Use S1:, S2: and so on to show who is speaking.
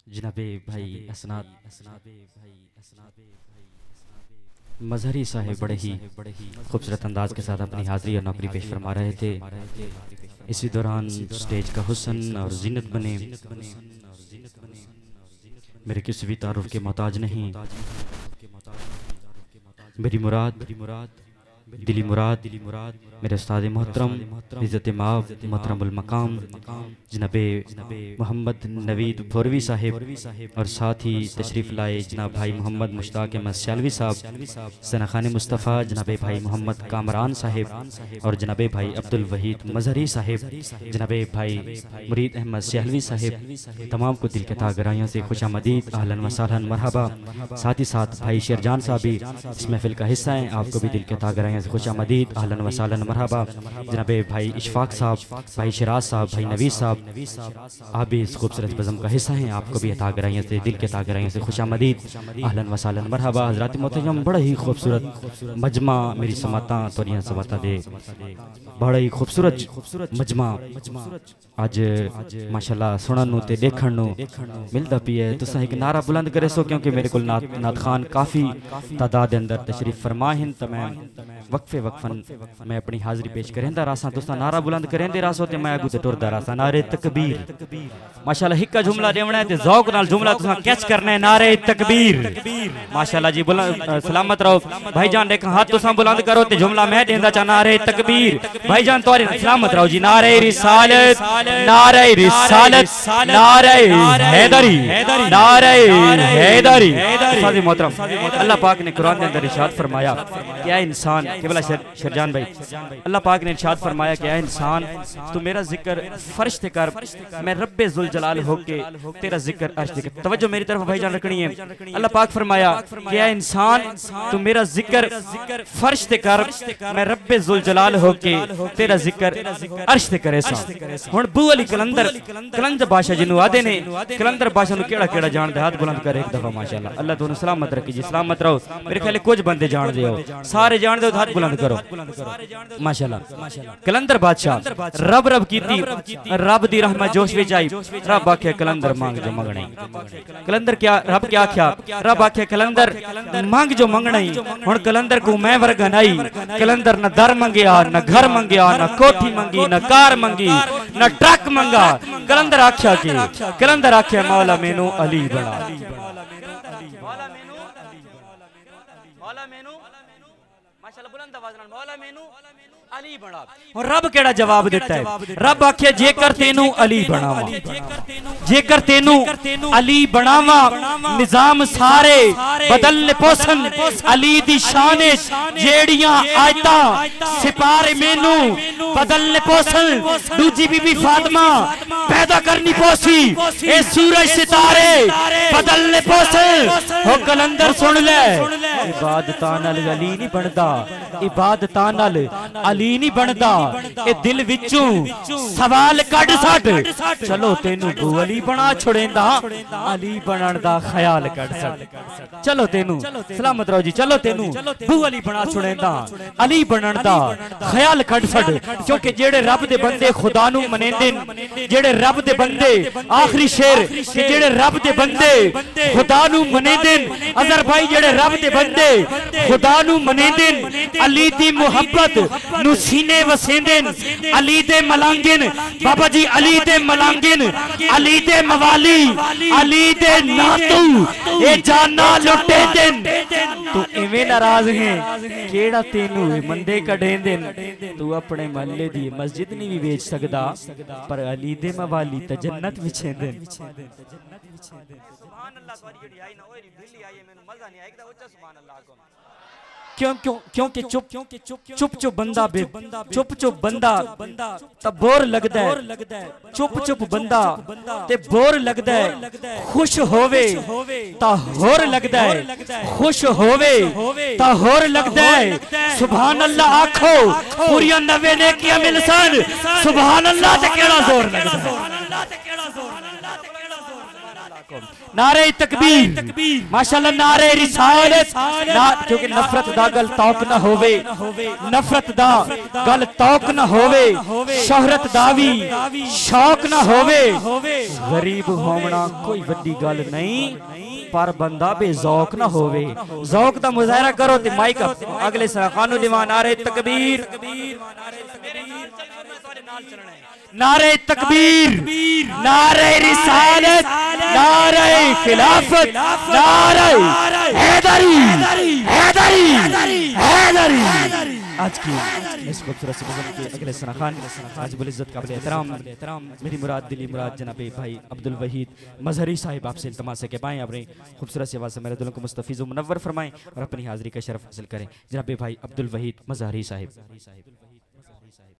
S1: जनाबे भाई असनाद मजहरी साहब बड़े ही खूबसूरत अंदाज के साथ अपनी हाजिरी और नौकरी पेश फरमा रहे थे। इसी दौरान स्टेज का हुस्न और जीनत बने। मेरे किसी भी तारुफ के मोहताज नहीं। मेरी मुराद दिली मुराद मेरे उस्ताद मोहतरम इज़्ज़त माव मोहतरमुल मकाम जनाबे मोहम्मद नवीद भोरवी साहिब और साथ ही तशरीफ़ लाए जनाब भाई मोहम्मद मुश्ताक अहमद सियालवी साहब, सनाखान मुस्तफ़ा जनाबे भाई मोहम्मद कामरान साहिब और जनाबे भाई अब्दुल वहीद मजहरी साहिब, जनाबे भाई मुरीद अहमद सियालवी साहिब, तमाम को दिल के तागराइयों से खुशामदीद अहलन व सहलन मरहबा। साथ ही साथ भाई शेरजान साहब भी इस महफिल का हिस्सा हैं, आपको भी दिल के तागराइयों से खुशामदीद अहलन व सहलन मरहबा। जनाबे भाई इशफाक साहब, भाई शिराज साहब, भाई नवीद साहब, आप भी इस खूबसूरत बज़म का हिस्सा हैं, आपको भी तागराइयों से दिल के तागराइयों से खुशामदीद अहलन व सहलन मरहबा। हज़रात मोहतरम बड़ा ही खूबसूरत मजमा मेरी समाता तोरियां समाता दे बड़ा ही खूबसूरत मजमा आज माशाल्लाह सुनन ते देखण नु मिलदा पी है। तुसा एक नारा बुलंद करे सो क्योंकि मेरे को नात खान काफ़ी तादाद अंदर तशरीफ फरमा हैं, तो मैं वक्फे वक्फन मैं अपनी हाजिरी पेश करेंदा रासा। तुसा नारा बुलंद करेंदे रासो ते मैं अगू ते टुरदा रासा। नारे तकबीर माशाल्लाह हिक्का जुमला देवना है ते ज़ौक नाल जुमला तुसा कैच करना है। नारे तकबीर माशाल्लाह जी बुलंद सलामत रहो भाईजान। देख हाथ तुसा बुलंद करो ते जुमला मैं देंदा चा। नारे तकबीर भाईजान तोरे सलामत रहो जी। नारे रिसालत नारे रिसालत नारे हैदरी नारे हैदरी। सादी मोहतरम अल्लाह पाक ने कुरान के अंदर इरशाद फरमाया क्या इंसान केवला शेरजान भाई, अल्लाह पाक ने इरशाद फरमाया क्या इंसान तू मेरा जिक्र फर्श ते कर, मैं रब्बे जुल जलाल होके तेरा जिक्र अर्श ते कर। तवज्जो मेरी तरफ भाईजान रखनी है। अल्लाह पाक फरमाया क्या इंसान तू मेरा जिक्र फर्श ते कर, मैं रब्बे जुल जलाल होके तेरा जिक्र अर्श ते करे सा। हुण बू अली कलंदर बादशाह जिन्नू आदे ने कलंदर बादशाह नु केड़ा केड़ा जान दे हाथ बुलंद कर एक दफा माशाल्लाह। अल्लाह तुहानू सलामत रखे जी, सलामत रहो। मेरे ख्याल कुछ बंदे जान दे हो, सारे जान दे हाथ बुलंद करो माशाल्लाह। कलंदर बादशाह रब रब कीती, रब दी रहमत जोश विच आई। रब आखे कलंदर मांग जो मंगणे। कलंदर क्या रब क्या आख्या? रब आखे कलंदर मांग जो मंगणे। हुण कलंदर को मैं वर्गा नहीं। कलंदर न दर मंगया, न घर मंगया, न कोठी मंगी, न कार मंगी, न ट्रक मंगा। कलंदर आख्या की कलंदर आख्या मौला मैनू अली बना। माशाल्लाह बुलंद आवाज नाल मौला मैनू अली बना। और रब केड़ा जवाब देता है? रब आखे जेकर तेनू अली बनावा, जेकर तेनू अली बनावा निजाम सारे बदलने पोसन अली दी शान जेड़ियां आयता सिपारे मैनू बदलने पोसन। दूजी बीबी फातिमा पैदा करनी पोसी ए सूरज सितारे बदलने पोसन। हो कलंदर सुन ले इबादतां नाल अली नहीं बनदा, इबादतां नाल अली नहीं बनदा। ए दिल विचों सवाल कढ सट, चलो तेनू बू अली बना छुड़ेंदा, अली बनन दा ख्याल कढ सट। चलो तेनू सलामत रहो जी, चलो तेनू बू अली बना छुड़ेंदा, अली बनन दा ख्याल कढ सट। क्योंकि जेड़े रब दे बंदे खुदा नू मनेंदे, जेड़े रब दे बंदे आखिरी शेर कि जेड़े रब दे बंदे खुदा नू मनेंदे, अजर भाई जेड़े रब दे बंदे खुदा नू मनेंदे, अली दी मुहब्बत नू सीने वसेंदे, अली दे मलांगिन बाबा जी, अली दे मलांगिन, अली दे मवाली, अली दे नातू ए जाना लुटे दिन। तू इवें नाराज है केड़ा तेनू मंदे कढेंदे। तू अपने महल्ले दी मस्जिद नहीं भी बेच सकदा, पर अली दे मवाली ते जन्नत विछेंदे। सुभान अल्लाह सवारी जेड़ी आई ना ओरी बिल्ली आई मेनू मजा नहीं आएगा उच्चा सुभान अल्लाह को। क्योंकि चुप बंदा चुप बंदा तब बोर लगदा है। चुप बंदा ते बोर लगदा है। खुश होवे ता होर लगदा है, खुश होवे ता होर लगदा है। सुभान अल्लाह आखो पूरी 90 नेकियां मिलसन। सुभान अल्लाह ते केड़ा जोर लगदा है। नारे तकबीर माशाअल्लाह, नारे रिसालत, क्योंकि नफरत दा गल तौक न होवे, नफरत दा गल तौक न होवे, शोहरत दा भी शौक न होवे। गरीब होना कोई वड्डी गल नहीं, पर बंदा बेजौक ना होवे। जौक दा मुजाहरा करो ते माइक अगले सराखानु दीवान। नारे तकबीर, नारे तकबीर, नारे रिसालत, नारे खिलाफत, नारे हैदरी, हैदरी, हैदरी। आज की इस खूबसूरत सी नज़म के अगले सराखान आज बुल-इज़्ज़त काबिल एहतराम मेरी मुराद दिली मुराद जनाब भाई अब्दुल वहीद मजहरी साहिब आपसे इल्तमास है कि पाएँ अपनी खूबसूरत सी आवाज़ से मेरे दिलों को मुस्तफ़ीज़ व मुनव्वर फरमाएँ और अपनी हाज़िरी का शरफ हासिल करें। जनाब भाई अब्दुल वहीद मजहरी साहिब।